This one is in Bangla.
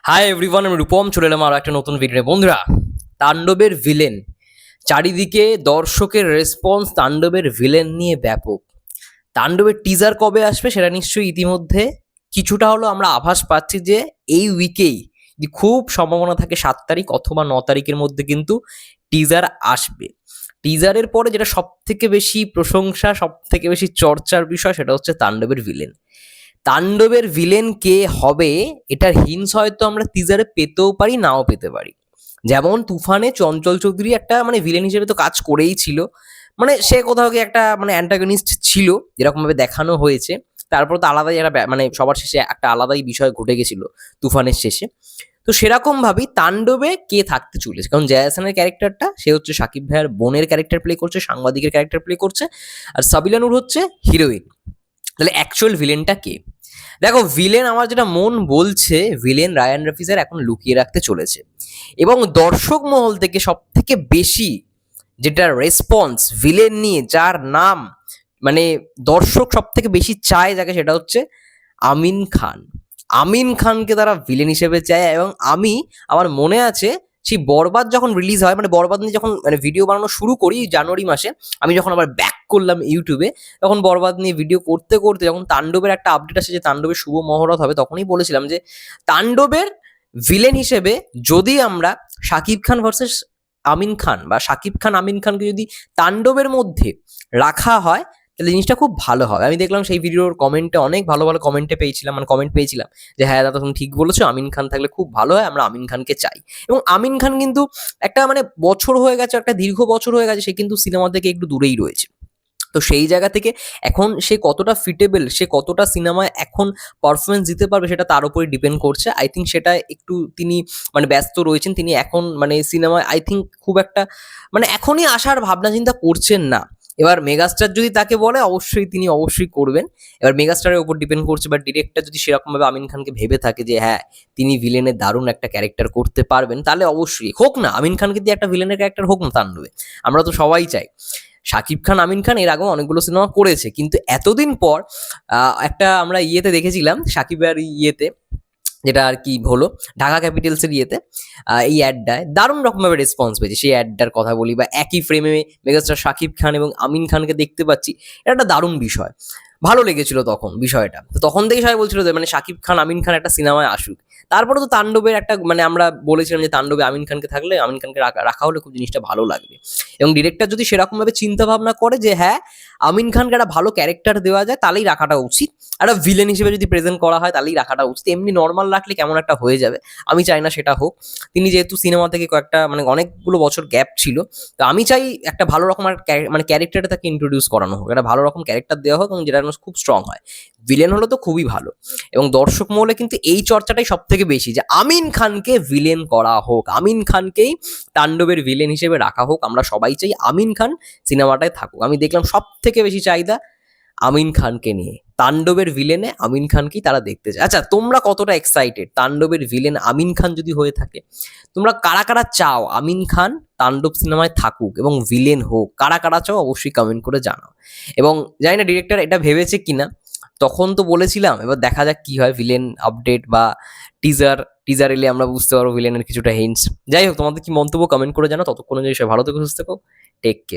হাই এভরিওয়ান, আমি রূপম চলে এলাম আরো একটা নতুন ভিডিও। বন্ধুরা, তাণ্ডবের ভিলেন, চারিদিকে দর্শকের রেসপন্স তাণ্ডবের ভিলেন নিয়ে ব্যাপক। তাণ্ডবের টিজার কবে আসবে সেটা নিশ্চয়ই ইতিমধ্যে কিছুটা হলেও আমরা আভাস পাচ্ছি যে এই উইকেই খুব সম্ভাবনা থাকে 7 তারিখ অথবা 9 তারিখের মধ্যে কিন্তু টিজার আসবে। টিজারের পরে যেটা সব থেকে বেশি প্রশংসা, সব থেকে বেশি চর্চার বিষয়, সেটা হচ্ছে তাণ্ডবের ভিলেন। তাণ্ডবের ভিলেন কে হবে এটার হিন্টস হয়তো আমরা টিজারে পেতেও পারি, নাও পেতে পারি। যেমন তুফানে চঞ্চল চৌধুরী একটা ভিলেন হিসেবে তো কাজ করেই ছিল, সে কোথাও গিয়ে একটা অ্যান্টাগনিস্ট ছিল যেরকম ভাবে দেখানো হয়েছে। তারপর তো আলাদাই একটা সবার শেষে একটা আলাদাই বিষয় ঘটে গেছিল তুফানের শেষে। তো সেরকম ভাবেই তাণ্ডবে কে থাকতে চলেছে, কারণ জয়া হাসানের ক্যারেক্টারটা সে হচ্ছে সাকিব ভাইয়ের বোনের ক্যারেক্টার প্লে করছে, সাংবাদিকের ক্যারেক্টার প্লে করছে, আর সাবিলা নূর হচ্ছে হিরোইন। তাহলে অ্যাকচুয়াল ভিলেনটা কে? দেখো, ভিলেন আমার যেটা মন বলছে, ভিলেন রায়ান রাফি স্যার এখন লুকিয়ে রাখতে চলেছে। এবং দর্শক মহল থেকে সব থেকে বেশি যেটা রেসপন্স ভিলেন নিয়ে, যার নাম মানে দর্শক সব থেকে বেশি চায় যাকে, সেটা হচ্ছে আমিন খান। আমিন খানকে তারা ভিলেন হিসেবে চায়। এবং আমার মনে আছে সেই বরবাদ যখন রিলিজ হয়, বরবাদ নিয়ে যখন ভিডিও বানানো শুরু করি জানুয়ারি মাসে, আমি যখন আবার ব্যাক করলাম ইউটিউবে, তখন বরবাদ নিয়ে ভিডিও করতে করতে যখন তাণ্ডবের একটা আপডেট আসে যে তাণ্ডবের শুভ মহরত হবে, তখনই বলেছিলাম যে তাণ্ডবের ভিলেন হিসেবে যদি আমরা শাকিব খান ভার্সেস আমিন খান বা শাকিব খান আমিন খানকে যদি তাণ্ডবের মধ্যে রাখা হয়, তাহলে জিনিসটা খুব ভালো হবে। আমি দেখলাম সেই ভিডিওর কমেন্টে অনেক ভালো ভালো কমেন্ট পেয়েছিলাম যে হ্যাঁ দাদা, তুমি ঠিক বলেছো, আমিন খান থাকলে খুব ভালো হয়, আমরা আমিন খানকে চাই। এবং আমিন খান কিন্তু একটা বছর হয়ে গেছে, একটা দীর্ঘ বছর হয়ে গেছে, সে কিন্তু সিনেমা থেকে একটু দূরেই রয়েছে। তো সেই জায়গা থেকে এখন সে কতটা ফিটেবল, সে কতটা সিনেমায় এখন পারফরমেন্স দিতে পারবে, সেটা তার উপরে ডিপেন্ড করছে। আই থিঙ্ক সেটা একটু তিনি ব্যস্ত রয়েছেন। তিনি এখন সিনেমায় আই থিঙ্ক খুব একটা এখনই আসার ভাবনা চিন্তা করছেন না। এবার মেগাস্টার যদি তাকে বলে, তিনি অবশ্যই করবেন। এবার মেগাস্টারের উপর ডিপেন্ড করছে, বা ডিরেক্টর যদি সেরকমভাবে আমিন খানকে ভেবে থাকে যে হ্যাঁ, তিনি ভিলেনের দারুণ একটা ক্যারেক্টার করতে পারবেন, তাহলে অবশ্যই হোক না, আমিন খানকে দিয়ে একটা ভিলেনের ক্যারেক্টার হোক না তাণ্ডবে। আমরা তো সবাই চাই। শাকিব খান আমিন খান এর আগেও অনেকগুলো সিনেমা করেছে, কিন্তু এতদিন পর একটা আমরা ইয়েতে দেখেছিলাম, শাকিবের ইয়েতে, যেটা আর কি হলো ঢাকা ক্যাপিটালসের ইয়েতে, এই অ্যাডটায় দারুণ রকমভাবে রেসপন্স পেয়েছে। সেই অ্যাডটার কথা বলি, বা একই ফ্রেমে মেগাস্টার শাকিব খান এবং আমিন খানকে দেখতে পাচ্ছি, এটা একটা দারুণ বিষয়। ভালো লেগেছিল তখন বিষয়টা। তো তখন থেকেই সবাই বলছিল যে শাকিব খান আমিন খান একটা সিনেমায় আসুক। তারপরে তো তাণ্ডবের একটা আমরা বলেছিলাম যে তাণ্ডবে আমিন খানকে থাকলে, আমিন খানকে রাখা হলে খুব জিনিসটা ভালো লাগবে। এবং ডিরেক্টর যদি সেরকমভাবে চিন্তা ভাবনা করে যে হ্যাঁ, আমিন খানকে একটা ভালো ক্যারেক্টার দেওয়া যায়, তাহলেই রাখাটা উচিত। একটা ভিলেন হিসেবে যদি প্রেজেন্ট করা হয়, তাহলেই রাখাটা উচিত। এমনি নর্মাল রাখলে কেমন একটা হয়ে যাবে, আমি চাই না সেটা হোক। তিনি যেহেতু সিনেমা থেকে কয়েকটা অনেকগুলো বছর গ্যাপ ছিল, তো আমি চাই একটা ভালো রকমের ক্যারেক্টারে তাকে ইন্ট্রোডিউস করানো হোক, একটা ভালো রকম ক্যারেক্টার দেওয়া হোক, এবং যেটা খুব স্ট্রং হয়। ভিলেন হলো তো খুবই ভালো। এবং দর্শক মহলে কিন্তু এই চর্চাটাই সব থেকে বেশি, যে আমিন খানকে ভিলেন করা হোক, আমিন খানকেই তাণ্ডবের ভিলেন হিসেবে রাখা হোক। আমরা সবাই চাই আমিন খান সিনেমাটায় থাকুক। আমি দেখলাম সব থেকে বেশি চাহিদা আমিন খানকে নিয়ে, তাণ্ডবের ভিলেনে আমিন খানকেই তারা দেখতে চায়। আচ্ছা, তোমরা কতটা এক্সাইটেড তাণ্ডবের ভিলেন আমিন খান যদি হয়ে থাকে? তোমরা কারা কারা চাও আমিন খান তাণ্ডব সিনেমায় থাকুক এবং ভিলেন হোক? কারা কারা চাও অবশ্যই কমেন্ট করে জানাও। এবং জানি না ডিরেক্টর এটা ভেবেছে কিনা, তখন তো বলেছিলাম, এবার দেখা যাক কি হয়। ভিলেন আপডেট বা টিজার এলে আমরা বুঝতে পারবো ভিলেনের কিছুটা হিন্টস। যাই হোক, তোমাদের কি মন্তব্য কমেন্ট করে জানাও। ততক্ষণ যে ভালো থেকো, সুস্থ থেকো, টেক কেয়ার।